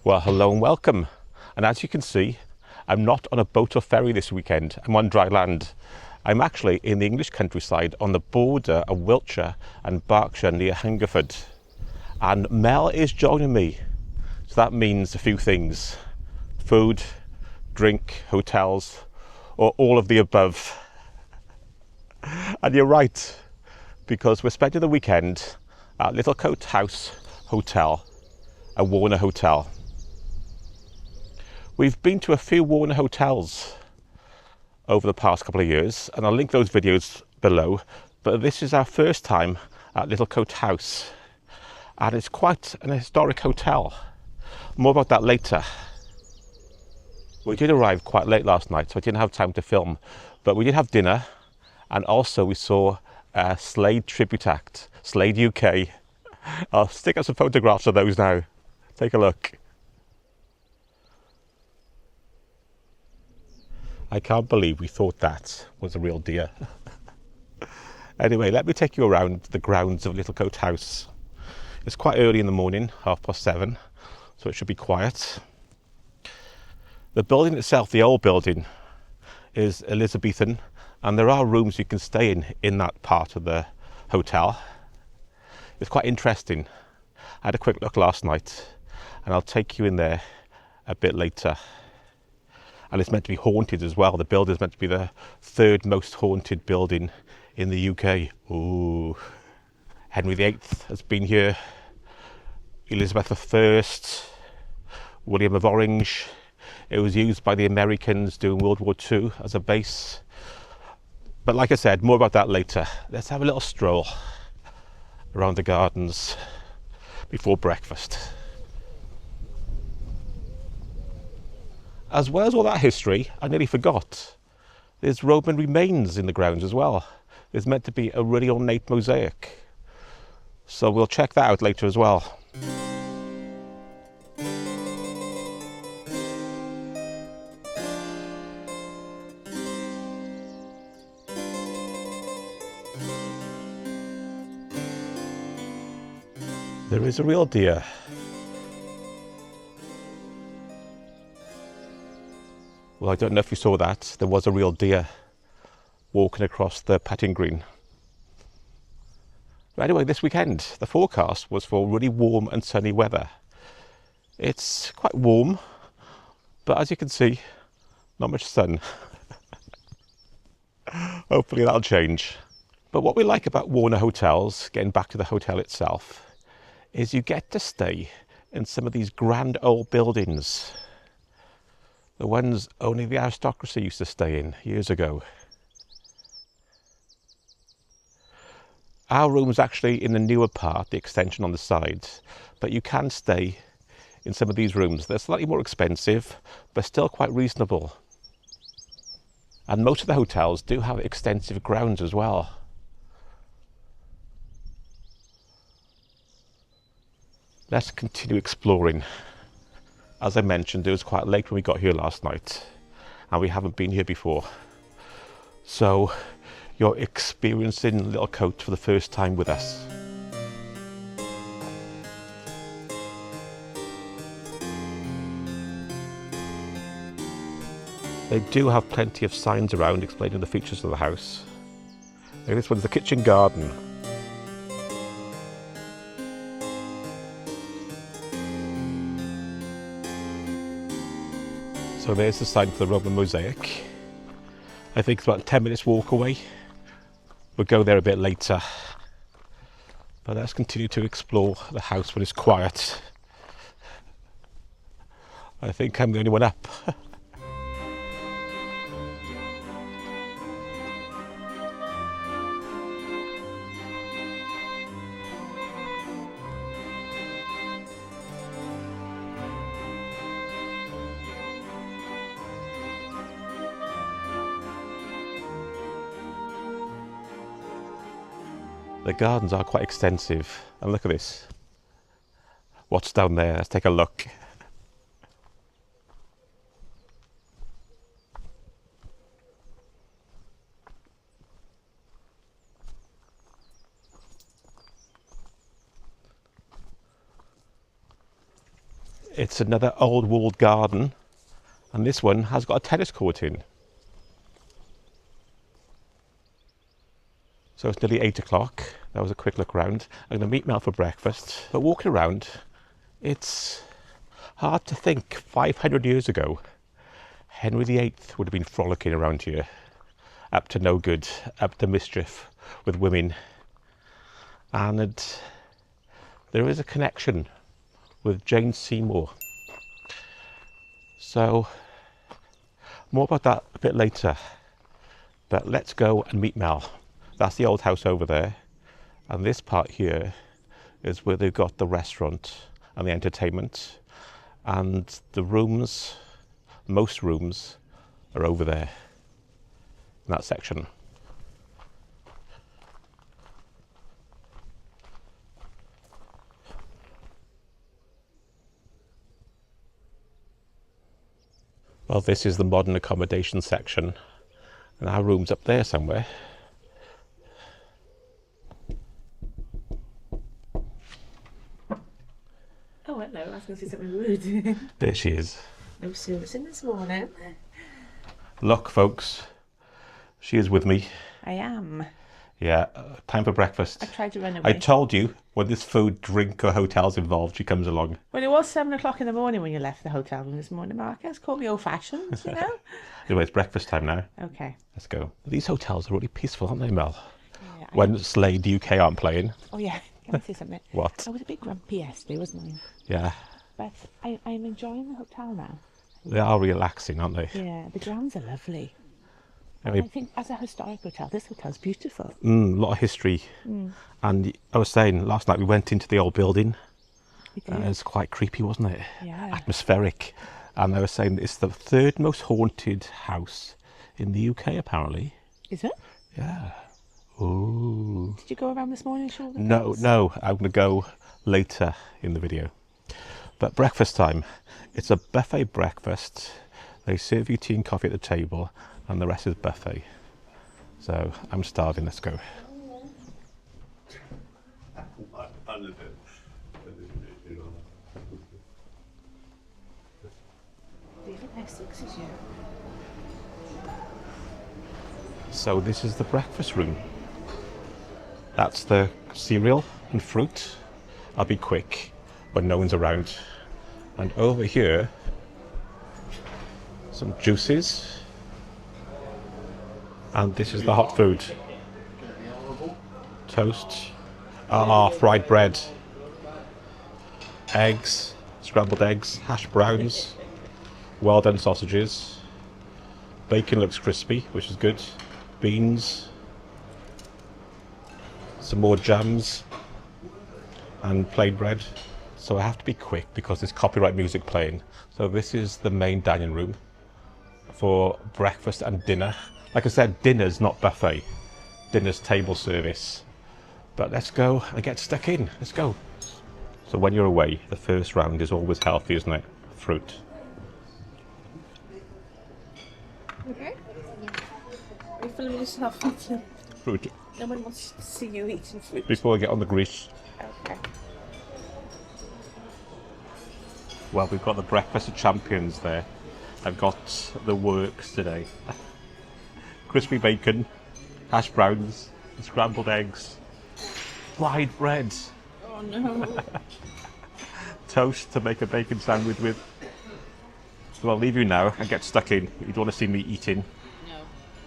Well, hello and welcome. And as you can see, I'm not on a boat or ferry this weekend. I'm on dry land. I'm actually in the English countryside on the border of Wiltshire and Berkshire near Hungerford. And Mel is joining me. So that means a few things: food, drink, hotels, or all of the above. And you're right, because we're spending the weekend at Littlecote House Hotel, a Warner Hotel. We've been to a few Warner Hotels over the past couple of years, and I'll link those videos below, but this is our first time at Littlecote House, and it's quite an historic hotel. More about that later. We did arrive quite late last night, so I didn't have time to film, but we did have dinner, and also we saw a Slade tribute act, Slade UK. I'll stick up some photographs of those now. Take a look. I can't believe we thought that was a real deer. Anyway, let me take you around the grounds of Littlecote House. It's quite early in the morning, 7:30, so it should be quiet. The building itself, the old building, is Elizabethan, and there are rooms you can stay in that part of the hotel. It's quite interesting. I had a quick look last night, and I'll take you in there a bit later. And it's meant to be haunted as well. The building is meant to be the third most haunted building in the UK. Ooh. Henry VIII has been here. Elizabeth I, William of Orange. It was used by the Americans during World War II as a base. But like I said, more about that later. Let's have a little stroll around the gardens before breakfast. As well as all that history, I nearly forgot, there's Roman remains in the grounds as well. There's meant to be a really ornate mosaic. So we'll check that out later as well. There is a real deer. Well, I don't know if you saw that. There was a real deer walking across the patting green. But anyway, this weekend, the forecast was for really warm and sunny weather. It's quite warm, but as you can see, not much sun. Hopefully that'll change. But what we like about Warner Hotels, getting back to the hotel itself, is you get to stay in some of these grand old buildings. The ones only the aristocracy used to stay in years ago. Our room's actually in the newer part, the extension on the side, but you can stay in some of these rooms. They're slightly more expensive, but still quite reasonable. And most of the hotels do have extensive grounds as well. Let's continue exploring. As I mentioned, it was quite late when we got here last night, and we haven't been here before. So you're experiencing Littlecote for the first time with us. They do have plenty of signs around explaining the features of the house. Now, this one's the kitchen garden. So there's the sign for the Roman Mosaic. I think it's about a 10 minutes walk away. We'll go there a bit later. But let's continue to explore the house when it's quiet. I think I'm the only one up. The gardens are quite extensive, and look at this. What's down there? Let's take a look. It's another old walled garden, and this one has got a tennis court in. So it's nearly 8 o'clock. That was a quick look around. I'm going to meet Mel for breakfast. But walking around, it's hard to think 500 years ago, Henry VIII would have been frolicking around here, up to no good, up to mischief with women. And there is a connection with Jane Seymour. So, more about that a bit later. But let's go and meet Mel. That's the old house over there. And this part here is where they've got the restaurant and the entertainment. And the rooms, most rooms, are over there, in that section. Well, this is the modern accommodation section, and our room's up there somewhere. Oh, hello, I was going to say something rude. There she is. No service in this morning. Look, folks, she is with me. I am. Yeah, time for breakfast. I tried to run away. I told you, when there's food, drink or hotels involved, she comes along. Well, it was 7 o'clock in the morning when you left the hotel room this morning, Marcus. Call me old-fashioned, you know? Anyway, it's breakfast time now. Okay. Let's go. These hotels are really peaceful, aren't they, Mel? Yeah, When Slade UK aren't playing. Oh, yeah. Can I say something? What? I was a bit grumpy yesterday, wasn't I? Yeah. But I'm enjoying the hotel now. They are relaxing, aren't they? Yeah, the grounds are lovely. Anyway, I think as a historic hotel, this hotel's beautiful. a lot of history. And I was saying, last night we went into the old building. We did. It was quite creepy, wasn't it? Yeah. Atmospheric. And I was saying it's the third most haunted house in the UK, apparently. Is it? Yeah. Ooh. Did you go around this morning and show the No, place? no, I'm going to go later in the video. But breakfast time. It's a buffet breakfast. They serve you tea and coffee at the table, and the rest is buffet. So I'm starving. Let's go. David Essex is here. So this is the breakfast room. That's the cereal and fruit. I'll be quick when no one's around. And over here, some juices. And this is the hot food. Toast. Fried bread. Eggs, scrambled eggs, hash browns, well done sausages. Bacon looks crispy, which is good. Beans. Some more jams. And plain bread. So I have to be quick because there's copyright music playing. So this is the main dining room for breakfast and dinner. Like I said, dinner's not buffet. Dinner's table service. But let's go and get stuck in. Let's go. So when you're away, the first round is always healthy, isn't it? Fruit. Okay. Are you filming yourself eating? Fruit. No one wants to see you eating fruit. Before I get on the grease. Okay. Well, we've got the breakfast of champions there. I've got the works today. Crispy bacon, hash browns, scrambled eggs, fried bread, Oh no. toast to make a bacon sandwich with. So I'll leave you now and get stuck in. You don't want to see me eating.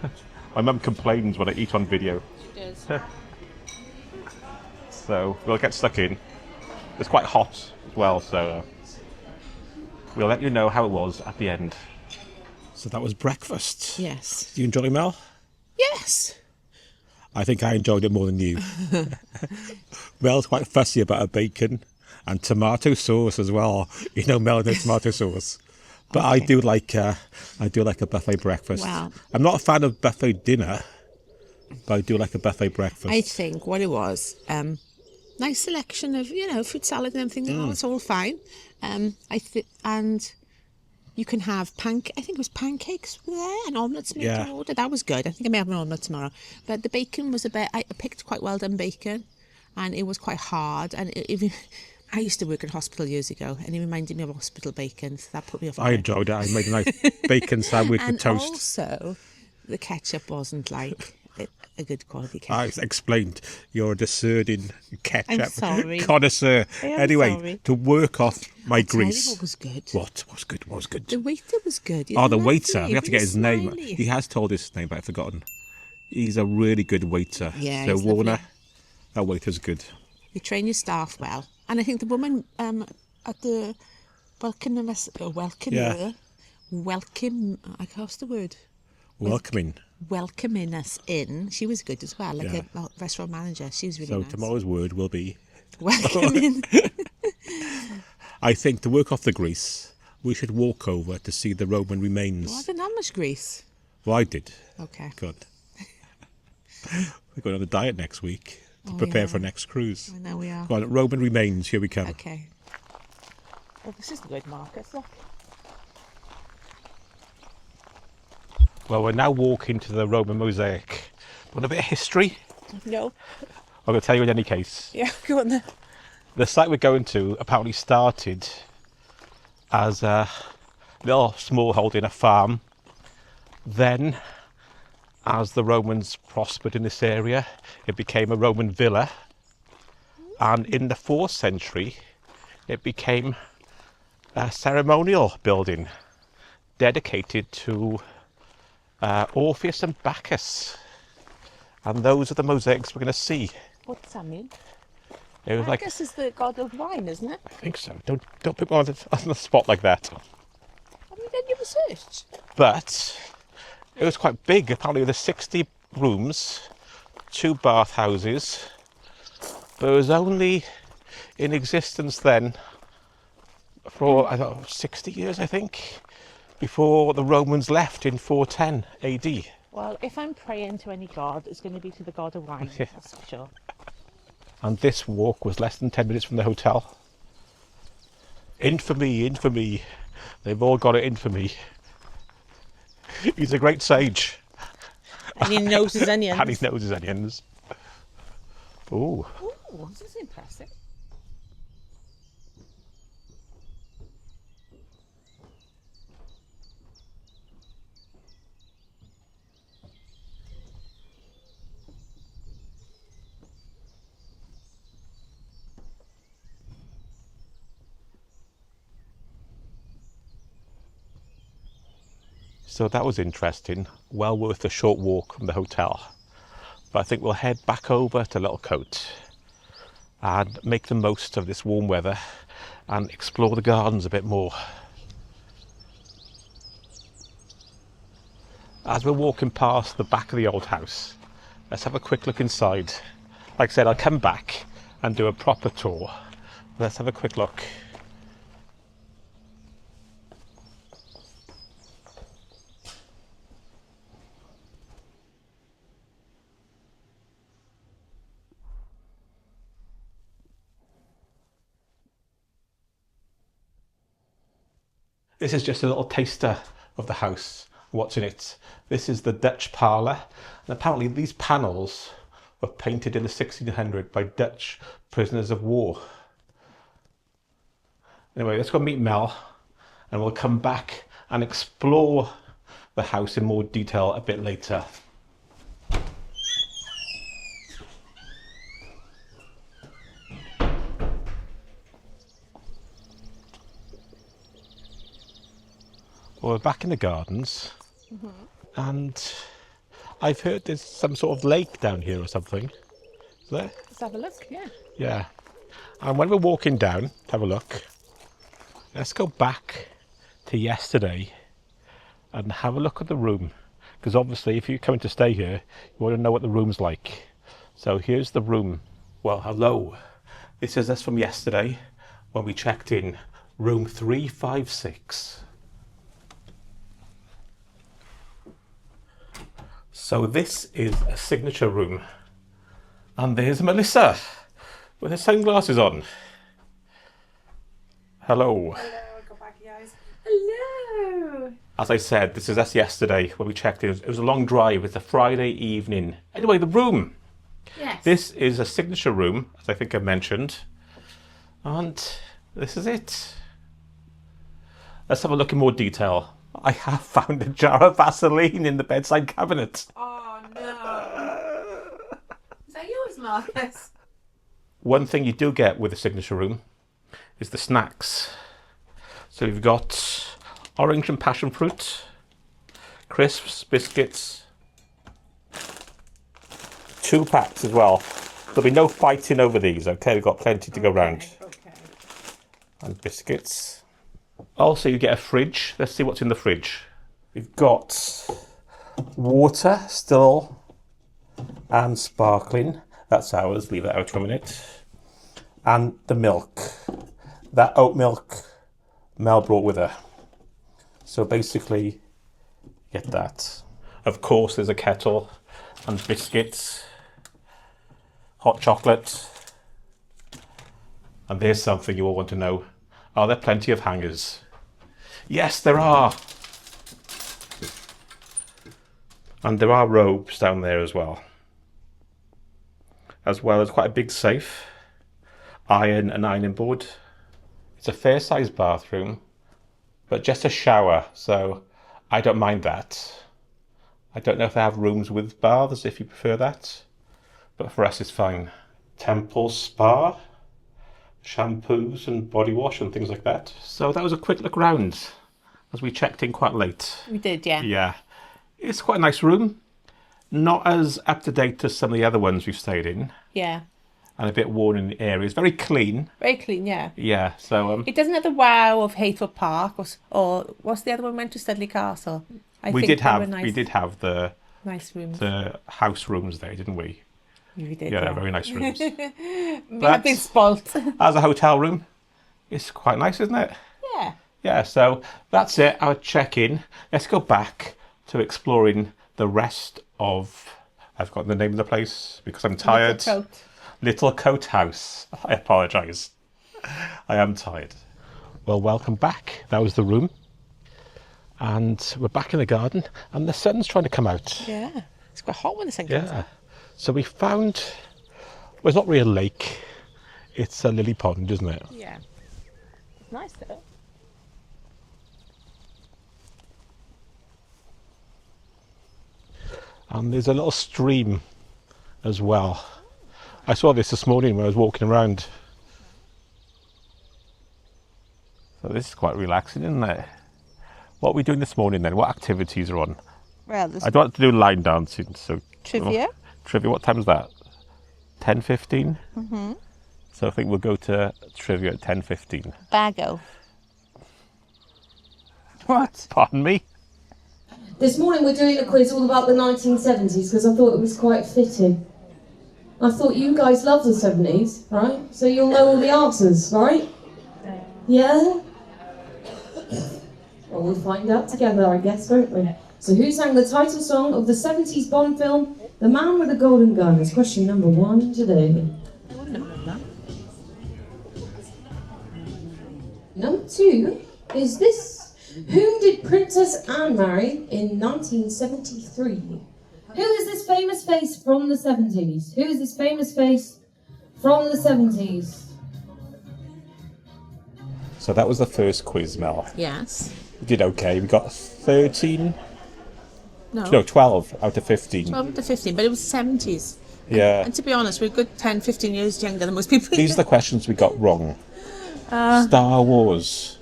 No. My mum complains when I eat on video. She does. So we'll get stuck in. It's quite hot as well, so we'll let you know how it was at the end. So that was breakfast. Yes. Did you enjoy it, Mel? Yes. I think I enjoyed it more than you. Mel's quite fussy about her bacon and tomato sauce as well. You know, Mel knows tomato sauce. But okay. I do like a buffet breakfast. Wow. I'm not a fan of buffet dinner, but I do like a buffet breakfast. I think what it was, nice selection of, fruit salad and everything. Oh, it's all fine. And you can have I think it was pancakes were there and omelettes made to order. That was good. I think I may have an omelette tomorrow. But the bacon was I picked quite well done bacon, and it was quite hard. And I used to work in a hospital years ago, and it reminded me of hospital bacon, so that put me off. I enjoyed it. I made a nice bacon sandwich with toast. And also, the ketchup wasn't like a good quality I ketchup. explained you're a discerning ketchup I'm sorry. connoisseur. I am Anyway, sorry. to work off my Tell you grease. what was good. What was good? What was good? The waiter was good. He Oh, was the lovely, waiter. We have to get really his name. smiley. He has told his name, but I've forgotten. He's a really good waiter. Yeah, So he's Warner, lovely. that waiter's good. You train your staff well, and I think the woman at the welcoming what's the word? Welcoming. Us in. She was good as well, like Yeah. a restaurant manager. She was really So nice. tomorrow's word will be, Welcoming. I think to work off the grease, we should walk over to see the Roman remains. Well, I didn't have much grease. Well, I did. Okay. Good. We're going on a diet next week to prepare for next cruise. I know we are. Go on, Roman remains, here we come. Okay. Oh, this is the good Marcus, look. Well, we're now walking to the Roman Mosaic. Want a bit of history? No. I'm going to tell you in any case. Yeah, go on then. The site we're going to apparently started as a little smallholding, a farm. Then, as the Romans prospered in this area, it became a Roman villa. And in the 4th century, it became a ceremonial building dedicated to Orpheus and Bacchus. And those are the mosaics we're going to see. What does that mean? It was like, Bacchus is the god of wine, isn't it? I think so. Don't put me on the spot like that. Have you done your research? But it was quite big. Apparently there's 60 rooms, 2 bathhouses. But it was only in existence then for, I don't know, 60 years, I think, before the Romans left in 410 AD. Well, if I'm praying to any god, it's going to be to the god of wine, Yeah. that's for sure. And this walk was less than 10 minutes from the hotel. Infamy, infamy. They've all got it in for me. He's a great sage. And he knows his onions. And he knows his onions. Ooh. Ooh, this is impressive. So that was interesting. Well worth a short walk from the hotel. But I think we'll head back over to Littlecote and make the most of this warm weather and explore the gardens a bit more. As we're walking past the back of the old house, let's have a quick look inside. Like I said, I'll come back and do a proper tour. Let's have a quick look. This is just a little taster of the house, what's in it. This is the Dutch Parlour, and apparently these panels were painted in the 1600s by Dutch prisoners of war. Anyway, let's go meet Mel, and we'll come back and explore the house in more detail a bit later. Well, we're back in the gardens, and I've heard there's some sort of lake down here or something. Is there? Let's have a look, yeah. Yeah. And when we're walking down, have a look. Let's go back to yesterday and have a look at the room. Because obviously, if you're coming to stay here, you want to know what the room's like. So here's the room. Well, hello. This is us from yesterday when we checked in. Room 356. So this is a signature room. And there's Melissa with her sunglasses on. Hello. Hello, go back, guys. Hello. As I said, this is us yesterday when we checked in. It was a long drive. It's a Friday evening. Anyway, the room. Yes. This is a signature room, as I think I mentioned. And this is it. Let's have a look in more detail. I have found a jar of Vaseline in the bedside cabinet. Oh no. Is that yours, Marcus? One thing you do get with the signature room is the snacks. So you've got orange and passion fruit, crisps, biscuits, 2 packs as well. There'll be no fighting over these, okay? We've got plenty to go round. Okay. And biscuits. Also, you get a fridge. Let's see what's in the fridge. We've got water still and sparkling. That's ours. Leave that out for a minute. And the milk. That oat milk Mel brought with her. So basically, get that. Of course, there's a kettle and biscuits, hot chocolate. And there's something you all want to know. Are there plenty of hangers? Yes, there are. And there are robes down there as well. As well as quite a big safe, iron and ironing board. It's a fair sized bathroom, but just a shower, so I don't mind that. I don't know if they have rooms with baths if you prefer that, but for us it's fine. Temple spa, shampoos and body wash and things like that. So that was a quick look round as we checked in quite late. We did, yeah. Yeah, it's quite a nice room. Not as up to date as some of the other ones we've stayed in, Yeah. and a bit worn in the areas. Very clean. Very clean, yeah. Yeah, so It doesn't have the wow of Hayfield Park or what's the other one we went to, Studley Castle. we think did they were have nice, we did have the nice house rooms there, didn't we? We did, Yeah, very nice rooms. We have been spoilt. As a hotel room, it's quite nice, isn't it? Yeah. Yeah, so that's it, our check-in. Let's go back to exploring the rest of, I've got the name of the place because I'm tired. Littlecote House. I apologise. I am tired. Well, welcome back. That was the room. And we're back in the garden and the sun's trying to come out. Yeah. It's quite hot when the sun comes Yeah. out. So we found, well, it's not really a lake. It's a lily pond, isn't it? Yeah. It's nice though. And there's a little stream as well. I saw this morning when I was walking around. So this is quite relaxing, isn't it? What are we doing this morning then? What activities are on? Well, there's I don't want to do line dancing, so... trivia. Trivia, what time is that? 10:15? Mm-hmm. So I think we'll go to trivia at 10:15. Bago. What? Pardon me? This morning we're doing a quiz all about the 1970s because I thought it was quite fitting. I thought you guys love the 70s, right? So you'll know all the answers, right? Yeah? Well, we'll find out together, I guess, won't we? So who sang the title song of the 70s Bond film, The Man with the Golden Gun? Is question number 1 today. Number 2 is this. Whom did Princess Anne marry in 1973? Who is this famous face from the 70s? Who is this famous face from the 70s? So that was the first quiz, Mel. Yes. We did okay. We got 13, No. no, 12 out of 15. 12 to 15, but it was 70s. Yeah. And to be honest, we're a good 10, 15 years younger than most people. These are the questions we got wrong. Star Wars.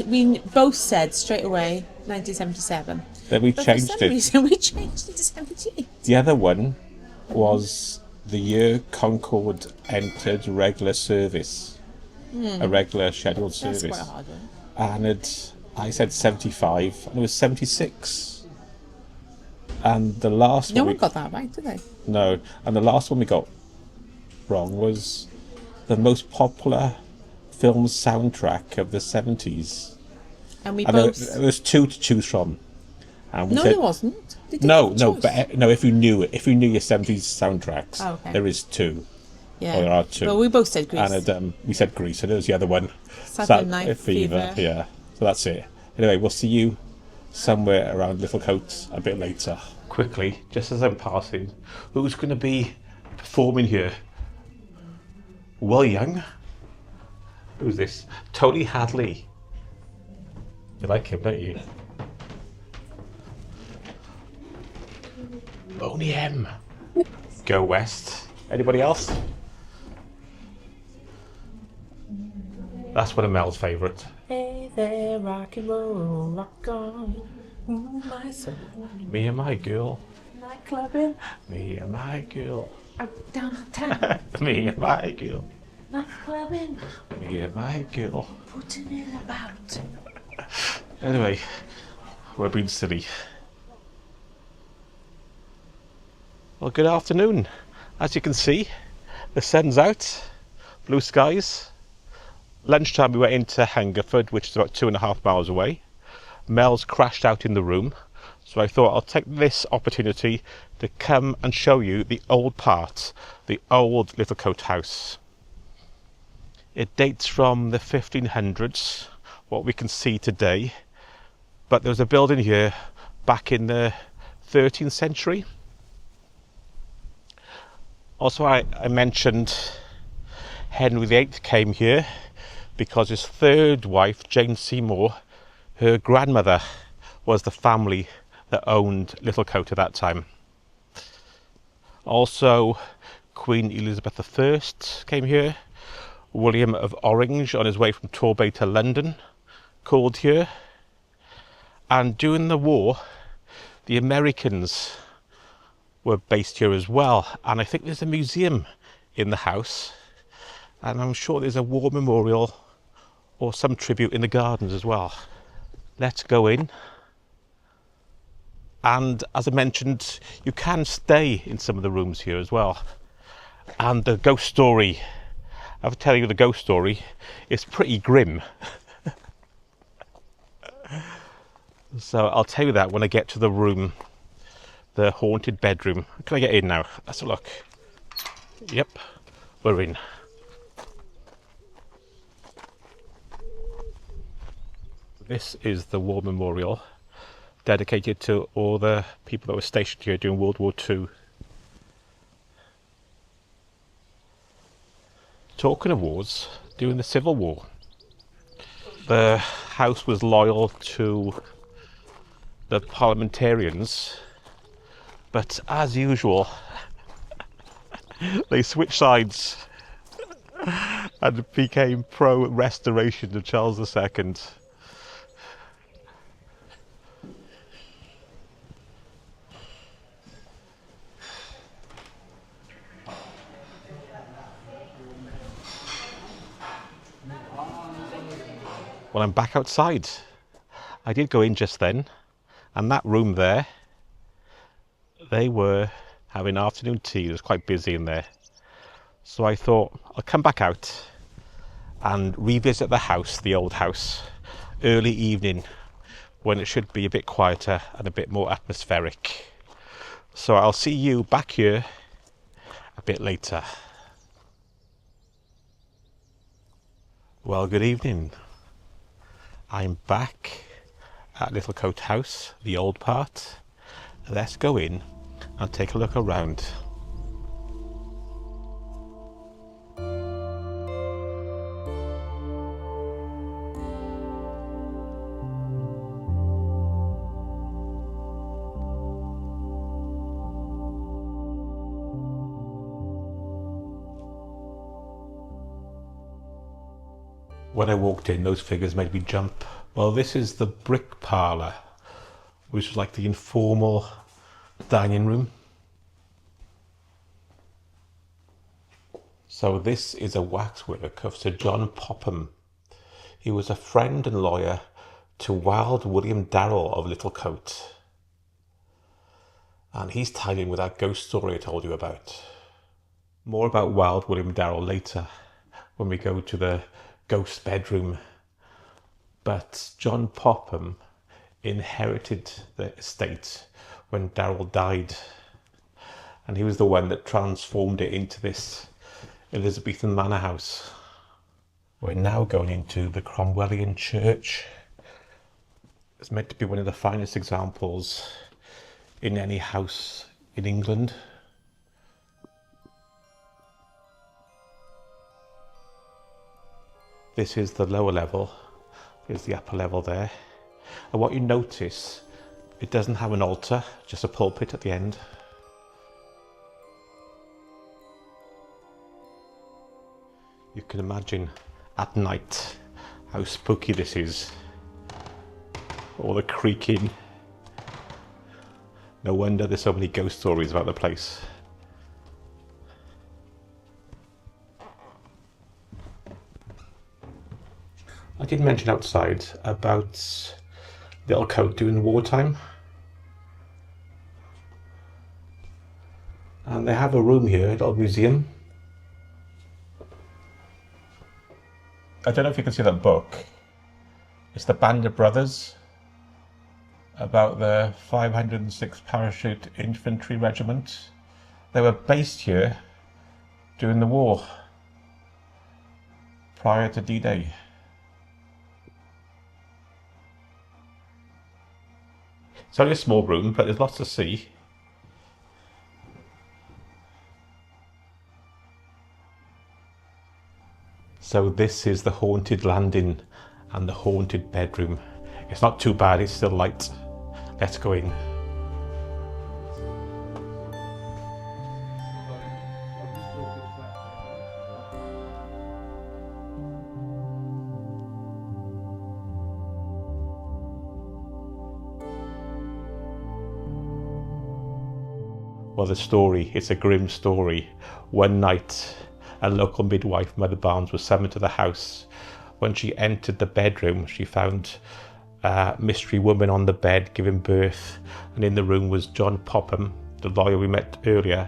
We both said straight away 1977. Then we But changed for some it. reason, we changed it to 78. The other one was the year Concorde entered regular service. A regular scheduled That's service. quite a hard one. And I said 75 and it was 76. And the last No one one got that right, did they? No, and the last one we got wrong was the most popular film soundtrack of the 70s. And we And both... there was 2 to choose from. And we No, said, there wasn't. They didn't No, have a no, choice. but no, if you knew your 70s soundtracks, Oh, okay. there is 2. Yeah. Or there are 2. Well, we both said Greece. And we said Greece, and it was the other one. Saturday Night Fever. Fever. Yeah, so that's it. Anyway, we'll see you somewhere around Littlecote a bit later. Quickly, just as I'm passing, who's going to be performing here? Will Young, Who's this? Tony Hadley. You like him, don't you? Boney M. Go West. Anybody else? That's one of Mel's favourites. Hey there, rock and roll, rock on. Ooh, my soul. Me and my girl. Nightclubbing, Me and my girl. out downtown. Me and my girl. Nightclubbing, Me and my girl. putting it about. Anyway, we're being silly. Well, good afternoon. As you can see, the sun's out, blue skies. Lunchtime we went into Hungerford, which is about 2.5 miles away. Mel's crashed out in the room, so I thought I'll take this opportunity to come and show you the old part, the old Littlecote House. It dates from the 1500s, what we can see today, but there was a building here back in the 13th century. Also, I mentioned Henry VIII came here because his third wife, Jane Seymour, her grandmother was the family that owned Littlecote at that time. Also, Queen Elizabeth I came here. William of Orange, on his way from Torbay to London, called here. And during the war, the Americans were based here as well. And I think there's a museum in the house. And I'm sure there's a war memorial or some tribute in the gardens as well. Let's go in. And as I mentioned, you can stay in some of the rooms here as well. And the ghost story, I'll tell you the ghost story, is pretty grim. So I'll tell you that when I get to the room, the haunted bedroom. Can I get in now? Let's have a look. Yep, we're in. This is the war memorial dedicated to all the people that were stationed here during World War II. Talking of wars, during the Civil War, the house was loyal to the parliamentarians, but as usual, they switched sides and became pro-restoration of Charles II. Well, I'm back outside. I did go in just then, and that room there, they were having afternoon tea. It was quite busy in there. So I thought I'll come back out and revisit the house, the old house, early evening, when it should be a bit quieter and a bit more atmospheric. So I'll see you back here a bit later. Well, good evening. I'm back at Littlecote House, the old part. Let's go in and take a look around. When I walked in, those figures made me jump. Well, this is the brick parlour, which is like the informal dining room. So this is a waxwork of Sir John Popham. He was a friend and lawyer to Wild William Darrell of Littlecote. And he's tied in with that ghost story I told you about. More about Wild William Darrell later, when we go to the ghost bedroom. But John Popham inherited the estate when Darrell died, and he was the one that transformed it into this Elizabethan manor house. We're now going into the Cromwellian church. It's meant to be one of the finest examples in any house in England. This is the lower level. Here's the upper level there. And what you notice, it doesn't have an altar, just a pulpit at the end. You can imagine at night how spooky this is. All the creaking. No wonder there's so many ghost stories about the place. I did mention outside about Littlecote during wartime. And they have a room here, a little museum. I don't know if you can see that book. It's the Band of Brothers, about the 506th Parachute Infantry Regiment. They were based here during the war, prior to D-Day. It's only a small room, but there's lots to see. So this is the haunted landing and the haunted bedroom. It's not too bad, it's still light. Let's go in. Well, the story, it's a grim story. One night, a local midwife, Mother Barnes, was summoned to the house. When she entered the bedroom, she found a mystery woman on the bed giving birth, and in the room was John Popham, the lawyer we met earlier,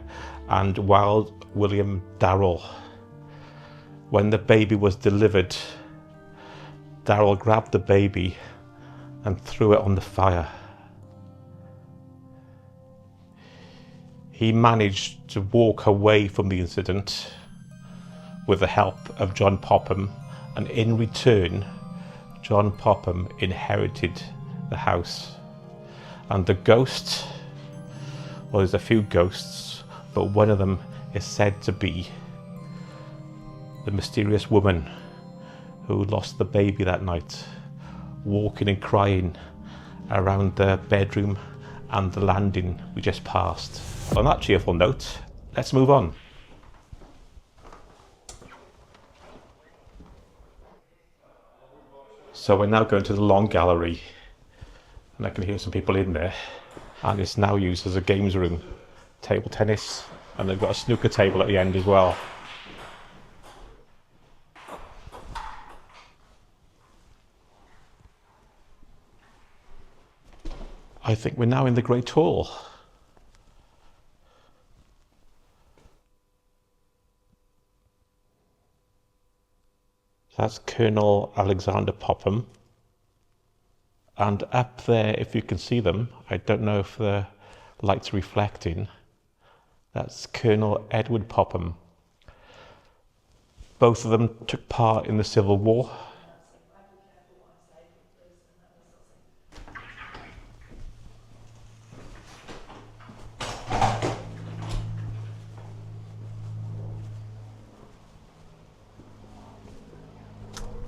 and Wild William Darrell. When the baby was delivered, Darrell grabbed the baby and threw it on the fire. He managed to walk away from the incident with the help of John Popham, and in return, John Popham inherited the house. And the ghost, well, there's a few ghosts, but one of them is said to be the mysterious woman who lost the baby that night, walking and crying around the bedroom and the landing we just passed. On that cheerful note, let's move on. So we're now going to the long gallery, and I can hear some people in there, and it's now used as a games room, table tennis, and they've got a snooker table at the end as well. I think we're now in the Great Hall. That's Colonel Alexander Popham. And up there, if you can see them, I don't know if the light's reflecting, that's Colonel Edward Popham. Both of them took part in the Civil War.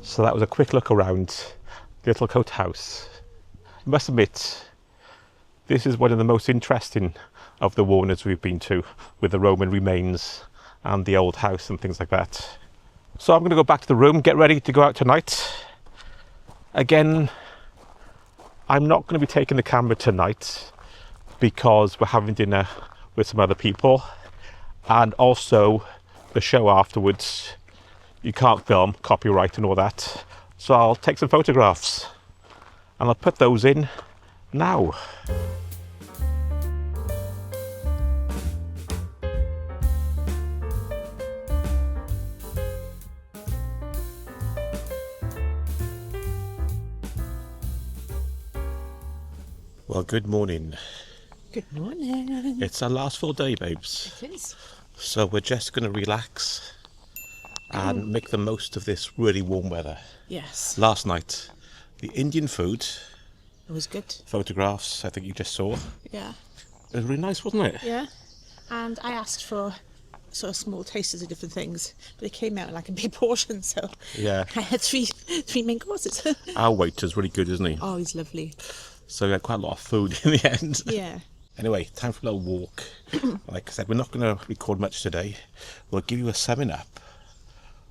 So that was a quick look around Littlecote House. I must admit, this is one of the most interesting of the Warners we've been to, with the Roman remains and the old house and things like that. So I'm going to go back to the room, get ready to go out tonight. Again, I'm not going to be taking the camera tonight because we're having dinner with some other people, and also the show afterwards. You can't film, copyright and all that. So I'll take some photographs and I'll put those in now. Well, good morning. Good morning. It's our last full day, babes. It is. So we're just going to relax and make the most of this really warm weather. Yes. Last night, the Indian food, It was good. photographs, I think you just saw. Yeah. It was really nice, wasn't it? Yeah. And I asked for sort of small tasters of different things, but it came out like a big portion, so Yeah. I had three main courses. Our waiter's really good, isn't he? Oh, he's lovely. So we had quite a lot of food in the end. Yeah. Anyway, time for a little walk. Like I said, we're not going to record much today. We'll give you a summing up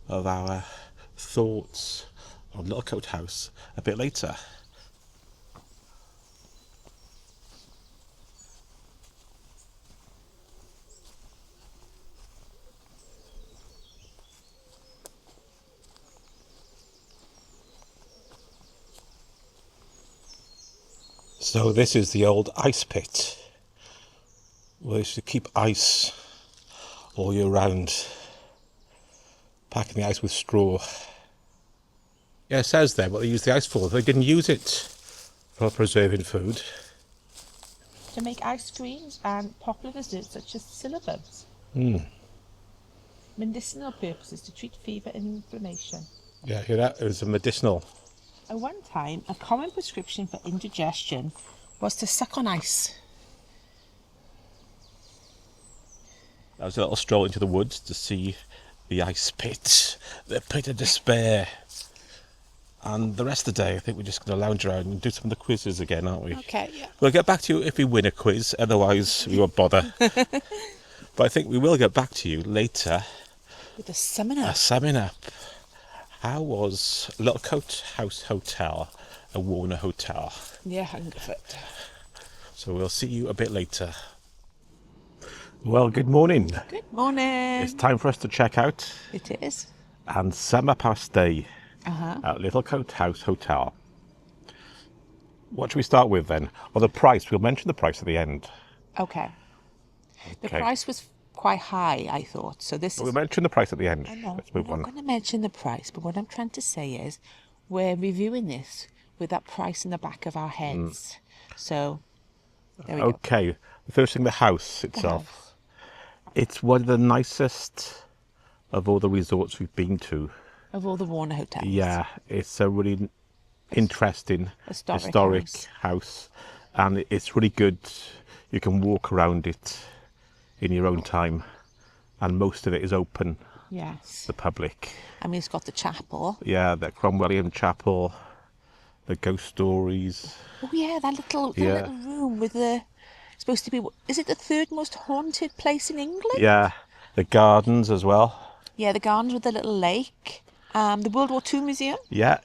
of our thoughts on Littlecote House a bit later. So this is the old ice pit, where they used to keep ice all year round, packing the ice with straw. Yeah, it says there what they used the ice for. They didn't use it for preserving food. To make ice creams and popular desserts such as syllabubs. Medicinal purposes to treat fever and inflammation. Yeah, hear that? It was a medicinal. At one time, a common prescription for indigestion was to suck on ice. That was a little stroll into the woods to see the ice pit, the pit of despair. And the rest of the day, I think we're just going to lounge around and do some of the quizzes again, aren't we? Okay, yeah. We'll get back to you if we win a quiz, otherwise we won't bother. But I think we will get back to you later. With a seminar. A summing up. How was Littlecote House Hotel a Warner Hotel? Yeah, Hungerford. So we'll see you a bit later. Well, good morning. Good morning. It's time for us to check out It is. and sum up our stay Uh-huh. at Littlecote House Hotel. What should we start with then? Well, the price. We'll mention the price at the end. Okay. The Okay. price was quite high, I thought. So this We'll is... mention the price at the end. I know, Let's move I'm on. not going to mention the price, but what I'm trying to say is we're reviewing this with that price in the back of our heads. So, there we go. Okay. The first thing, the house itself. It's one of the nicest of all the resorts we've been to. Of all the Warner Hotels. Yeah, it's a really interesting Historic house, and it's really good. You can walk around it in your own time, and most of it is open Yes. to the public. I mean, it's got the chapel. Yeah, the Cromwellian chapel, the ghost stories. Oh, yeah, that little room with the... Supposed to be... Is it the third most haunted place in England? Yeah, the gardens as well. Yeah, the gardens with the little lake. The World War II Museum. Yeah,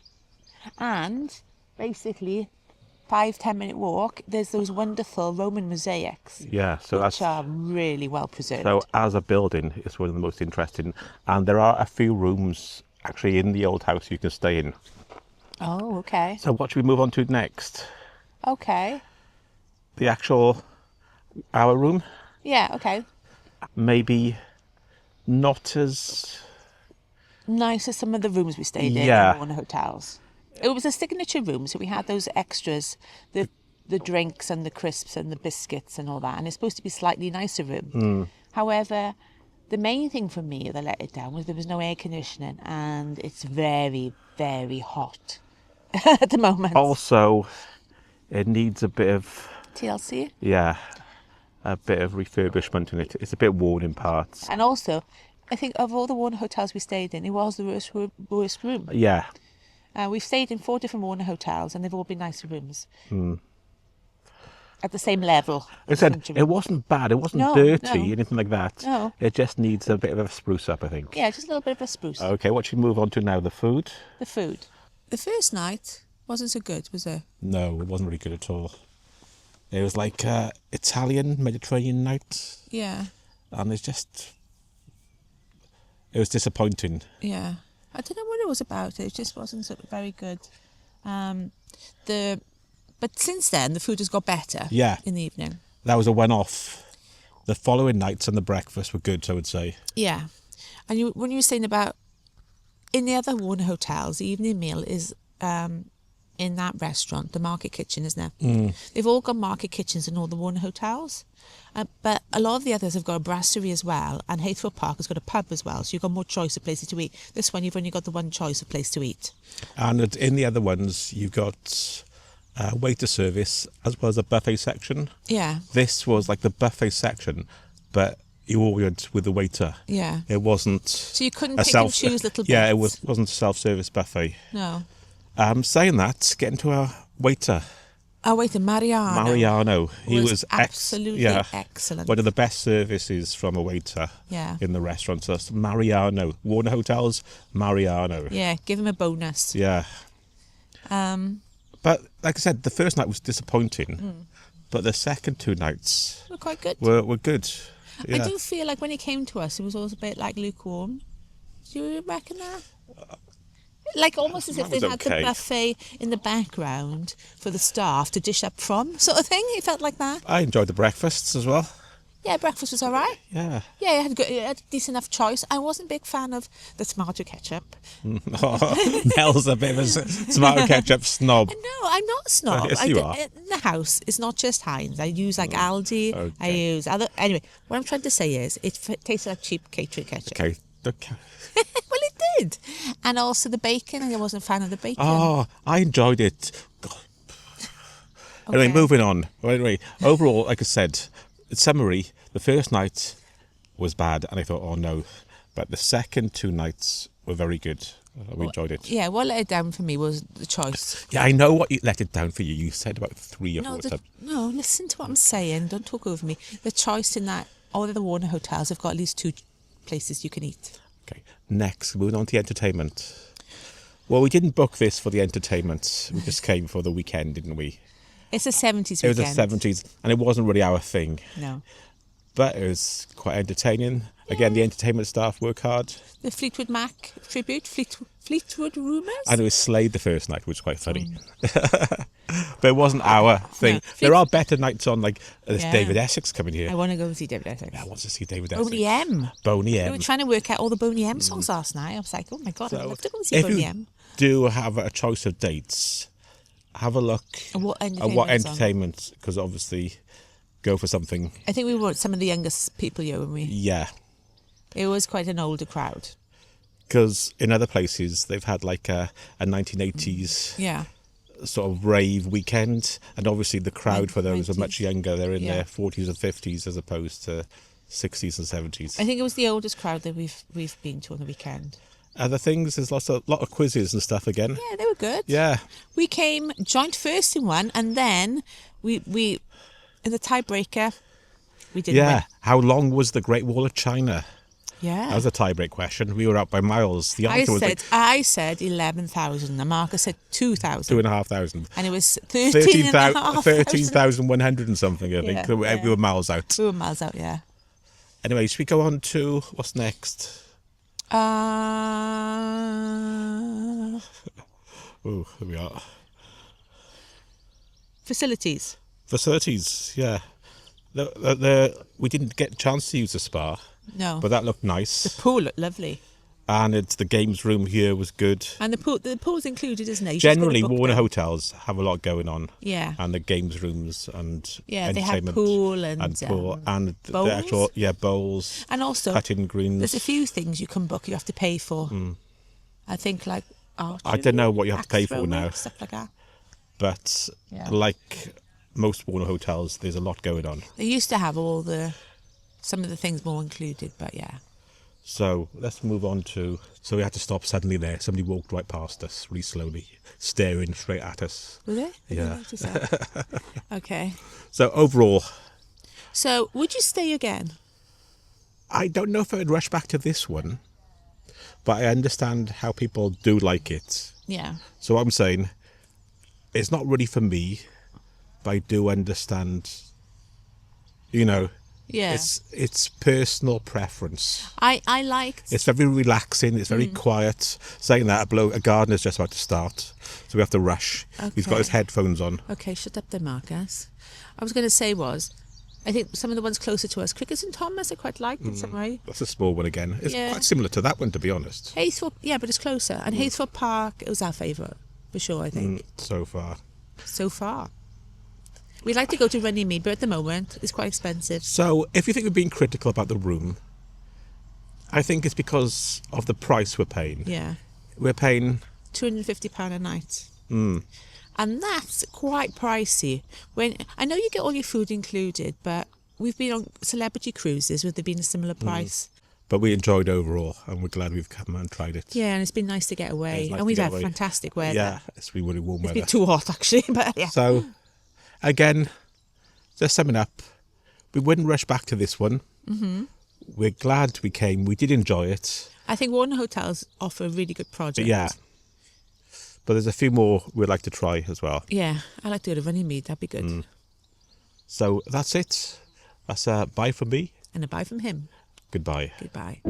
And basically, 5-10 minute walk, there's those wonderful Roman mosaics, yeah. So which that's are really well preserved. so as a building, it's one of the most interesting, and there are a few rooms actually in the old house you can stay in. Oh, okay. So what should we move on to next? Okay. The actual our room, Yeah, okay. maybe not as Nice as some of the rooms we stayed in Yeah. Warner Hotels. It was a signature room, so we had those extras, the drinks and the crisps and the biscuits and all that, and it's supposed to be a slightly nicer room. However, the main thing for me that let it down was there was no air conditioning, and it's very, very hot at the moment. also it needs a bit of TLC. a bit of refurbishment in it. It's a bit worn in parts. And also, I think of all the Warner Hotels we stayed in, it was the worst room. Yeah, We've stayed in 4 different Warner Hotels, and they've all been nicer rooms. At the same level. I said it wasn't bad. It wasn't No, dirty, no. anything like that. No. It just needs a bit of a spruce up, I think. Yeah, just a little bit of a spruce. Okay, what should we move on to now? The food? The food. The first night wasn't so good, was it? No, it wasn't really good at all. It was like Italian Mediterranean night, Yeah, and it was disappointing. yeah. I don't know what it was about. It just wasn't so very good. But since then, the food has got better. Yeah. In the evening. That was a one-off. The following nights and the breakfast were good, I would say. Yeah, and when you were saying about in the other Warner Hotels, the evening meal is in that restaurant, the Market Kitchen, isn't it? They've all got market kitchens in all the Warner Hotels, but a lot of the others have got a brasserie as well, and Heathrow Park has got a pub as well, so you've got more choice of places to eat. This one, you've only got the one choice of place to eat. And in the other ones, you've got waiter service as well as a buffet section. Yeah, This was like the buffet section, but you ordered with the waiter. Yeah. It wasn't. So you couldn't pick and choose little bits? Yeah, it wasn't a self-service buffet. No. Saying that, getting to our waiter. Oh, wait, Mariano. He was absolutely excellent. One of the best services from a waiter in the restaurant. So that's Mariano. Warner Hotels, Mariano. Yeah, give him a bonus. Yeah. But like I said, the first night was disappointing, but the second 2 nights Were quite good. were good. Yeah. I do feel like when he came to us, it was always a bit like lukewarm. Do you reckon that? Like almost as if they had the buffet in the background for the staff to dish up from, sort of thing. It felt like that. I enjoyed the breakfasts as well. Yeah, breakfast was all right. Yeah. Yeah, it had a decent enough choice. I wasn't a big fan of the tomato ketchup. Mel's a bit of a tomato ketchup snob. No, I'm not a snob. Yes, you are. In the house, it's not just Heinz. I use like Aldi. Okay. I use other. Anyway, what I'm trying to say is it tasted like cheap catering ketchup. Okay. Well, it did. And also the bacon. I wasn't a fan of the bacon. Oh, I enjoyed it. God. Anyway, moving on. Anyway, overall, like I said, in summary, the first night was bad, and I thought, oh no. But the second 2 nights were very good. We enjoyed it. Yeah, what let it down for me was the choice. Yeah, I know what let it down for you. You said about 3 or 4 times. No, listen to what I'm saying. Don't talk over me. The choice in that all of the Warner hotels have got at least 2 places you can eat. Okay, next, moving on to the entertainment. Well, we didn't book this for the entertainment. We just came for the weekend, didn't we? It's a 70s weekend. It was the 70s, and it wasn't really our thing. No. But it was quite entertaining. Yeah. Again, the entertainment staff work hard. The Fleetwood Mac tribute, Fleetwood Rumours. And it was Slade the first night, which was quite funny. But it wasn't our thing. No, there are better nights on, like there's David Essex coming here. I want to go and see David Essex. Yeah, I want to see David Essex. Boney M. Boney M. We were trying to work out all the Boney M songs last night. I was like, oh my God, I'd love to go and see Boney M. If you do have a choice of dates, have a look at what entertainment, because obviously go for something. I think we want some of the youngest people here, when we. Yeah. It was quite an older crowd. Because in other places they've had like a 1980s sort of rave weekend, and obviously the crowd for those are much younger. They're in their 40s and 50s as opposed to 60s and 70s. I think it was the oldest crowd that we've been to on the weekend. Other things, there's lot of quizzes and stuff again. Yeah, they were good. Yeah. We came joint first in one, and then we in the tiebreaker we didn't win. How long was the Great Wall of China? Yeah. That was a tiebreak question. We were out by miles. The answer I said 11,000. And Marcus said 2,000. 2,500. And it was 13,100 and something, I think. We were miles out. We were miles out, yeah. Anyway, should we go on to what's next? Oh, here we are. Facilities, yeah. We didn't get a chance to use the spa. No. But that looked nice. The pool looked lovely. And the games room here was good. And the pool's included, isn't it? Generally, Warner Hotels have a lot going on. Yeah. And the games rooms and they have entertainment. pool and pool and bowls. The actual bowls. And also, cutting greens. There's a few things you can book you have to pay for. I think like archery, I don't know what you have to pay for now. Stuff like that. But like most Warner Hotels, there's a lot going on. They used to have some of the things more included, but yeah. So let's move on to. So we had to stop suddenly there. Somebody walked right past us, really slowly, staring straight at us. Were they? Yeah. Okay. So overall. So would you stay again? I don't know if I'd rush back to this one, but I understand how people do like it. Yeah. So I'm saying, it's not really for me, but I do understand. Yeah. It's personal preference. I liked. It's very relaxing. It's very quiet. Saying that, a gardener's just about to start, so we have to rush. Okay. He's got his headphones on. Okay, shut up there, Marcus. I was going to say I think some of the ones closer to us, Crickets and Thomas, I quite liked in some way. That's a small one again. It's quite similar to that one, to be honest. Haythorpe, yeah, but it's closer. And Haythorpe Park, it was our favourite, for sure, I think. So far. We'd like to go to Runnymede, but at the moment, it's quite expensive. So, if you think we're being critical about the room, I think it's because of the price we're paying. Yeah. We're paying £250 a night. And that's quite pricey. When I know you get all your food included, but we've been on celebrity cruises where they've been a similar price. But we enjoyed overall, and we're glad we've come and tried it. Yeah, and it's been nice to get away. nice And we've to get had away. fantastic weather. Yeah, it's been really warm It's weather. been too hot, actually, but yeah. So, again, just summing up, we wouldn't rush back to this one. Mm-hmm. We're glad we came. We did enjoy it. I think Warner Hotels offer a really good project. Yeah. But there's a few more we'd like to try as well. Yeah, I like to go to Runnymede. That'd be good. So that's it. That's a bye from me. And a bye from him. Goodbye. Goodbye.